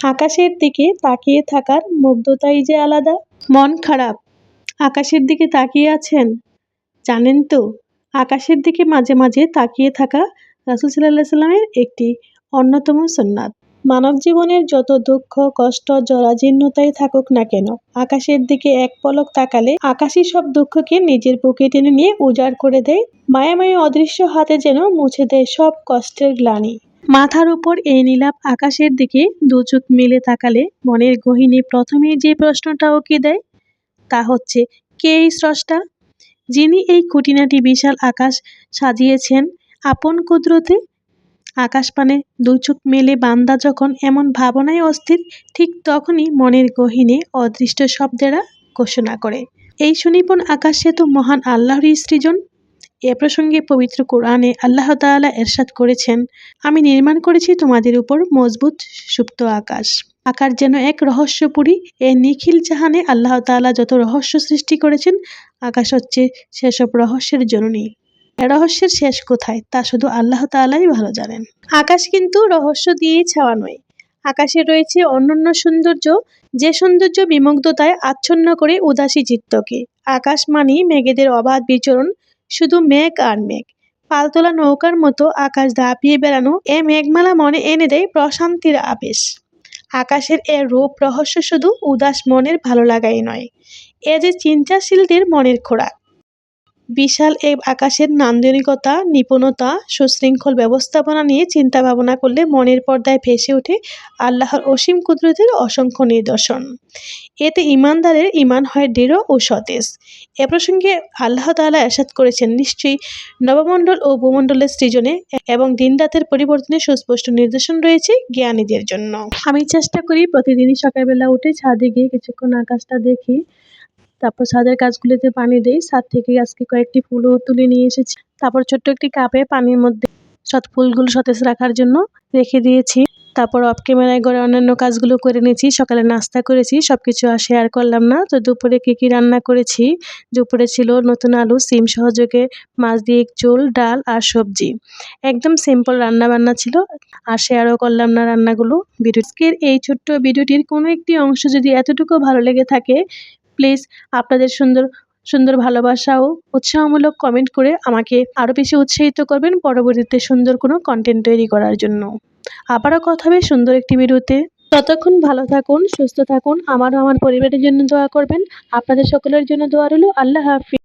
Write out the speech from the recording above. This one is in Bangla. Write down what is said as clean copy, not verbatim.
আকাশের দিকে তাকিয়ে থাকার মুগ্ধতাই যে আলাদা। মন খারাপ, আকাশের দিকে তাকিয়ে আছেন? জানেন তো, আকাশের দিকে মাঝে মাঝে তাকিয়ে থাকা রাসূল সাল্লাল্লাহু আলাইহি সাল্লামের একটি অন্যতম সুন্নাত। মানব জীবনের যত দুঃখ, কষ্ট, জরাজীর্ণতাই থাকুক না কেন, আকাশের দিকে এক পলক তাকালে আকাশই সব দুঃখকে নিজের বুকে টেনে নিয়ে উজাড় করে দেয়। মায়াময়ী অদৃশ্য হাতে যেন মুছে দেয় সব কষ্টের গ্লানি। মাথার উপর এই নীলাভ আকাশের দিকে দু চোখ মেলে তাকালে মনের গহীনে প্রথমেই যে প্রশ্নটা উকি দেয় তা হচ্ছে, কে এই স্রষ্টা, যিনি এই খুঁটিনাটি বিশাল আকাশ সাজিয়েছেন আপন কুদরতে? আকাশ পানে দুই চোখ মেলে বান্দা যখন এমন ভাবনায় অস্থির, ঠিক তখনই মনের গহীনে অদৃষ্ট শব্দেরা ঘোষণা করে, এই সুনিপুণ আকাশ সে তো মহান আল্লাহরই সৃজন। এ প্রসঙ্গে পবিত্র কোরআনে আল্লাহ তাআলা ইরশাদ করেছেন, আমি নির্মাণ করেছি তোমাদের উপর মজবুত সুপ্ত আকাশ। আকাশ যেন এক রহস্যপুরী। এই নিখিল জাহানে আল্লাহ তাআলা যত রহস্য সৃষ্টি করেছেন, আকাশ হচ্ছে সেসব রহস্যের জননী। এ রহস্যের শেষ কোথায় তা শুধু আল্লাহ তাআলাই ভালো জানেন। আকাশ কিন্তু রহস্য দিয়েই ছাওয়া নয়। আকাশে রয়েছে অনন্য সৌন্দর্য, যে সৌন্দর্য বিমুগ্ধতায় আচ্ছন্ন করে উদাসী চিত্তকে। আকাশ মানেই মেঘেদের অবাধ বিচরণ, শুধু মেঘ আর মেঘ। পালতোলা নৌকার মতো আকাশ দাপিয়ে বেড়ানো এ মেঘমালা মনে এনে দেয় প্রশান্তির আবেশ। আকাশের এ রূপ রহস্য শুধু উদাস মনের ভালো লাগাই নয়, এ যে চিন্তাশীলদের মনের খোরাক। বিশাল এই আকাশের নান্দনিকতা, নিপুণতা, সুশৃঙ্খল ব্যবস্থাপনা নিয়ে চিন্তা ভাবনা করলে মনের পর্দায় ভেসে ওঠে আল্লাহর অসীম কুদরতের অসংখ্য নিদর্শন। এতে ঈমানদারের ঈমান হয় দৃঢ় ও সতেজ। এ প্রসঙ্গে আল্লাহ তাআলা ইরশাদ করেছেন, নিশ্চয়ই নবমণ্ডল ও ভূমণ্ডলের সৃজনে এবং দিন-রাতের পরিবর্তনে সুস্পষ্ট নিদর্শন রয়েছে জ্ঞানীদের জন্য। আমি চেষ্টা করি প্রতিদিনই সকালবেলা উঠে ছাদে গিয়ে কিছুক্ষণ আকাশটা দেখি, তারপর ছাদের গাছগুলিতে পানি দেই। ছাদ থেকে আজকে কয়েকটি ফুলও তুলে নিয়ে এসেছি। তারপর ছোট্ট একটি কাপে পানির মধ্যে ফুলগুলো সতেজ রাখার জন্য রেখে দিয়েছি। তারপর অফ ক্যামেরায় ঘরে অন্যান্য কাজগুলো করে নিয়েছি। সকালে নাস্তা করেছি, সবকিছু আর শেয়ার করলাম না। তো দুপুরে কী রান্না করেছি, দুপুরে ছিল নতুন আলু, সিম সহযোগে মাছ দিয়ে ঝোল, ডাল আর সবজি। একদম সিম্পল রান্না বান্না ছিল, আর শেয়ারও করলাম না রান্নাগুলো। আজকের এই ছোট্ট ভিডিওটির কোনো একটি অংশ যদি এতটুকু ভালো লেগে থাকে, প্লিজ আপনাদের সুন্দর সুন্দর ভালোবাসা ও উৎসাহমূলক কমেন্ট করে আমাকে আরও বেশি উৎসাহিত করবেন পরবর্তীতে সুন্দর কোনো কন্টেন্ট তৈরি করার জন্য। আবারও কথা হবে সুন্দর একটি ভিডিওতে। ততক্ষণ ভালো থাকুন, সুস্থ থাকুন। আমার পরিবারের জন্য দোয়া করবেন। আপনাদের সকলের জন্য দোয়া রইল। আল্লাহ হাফিজ।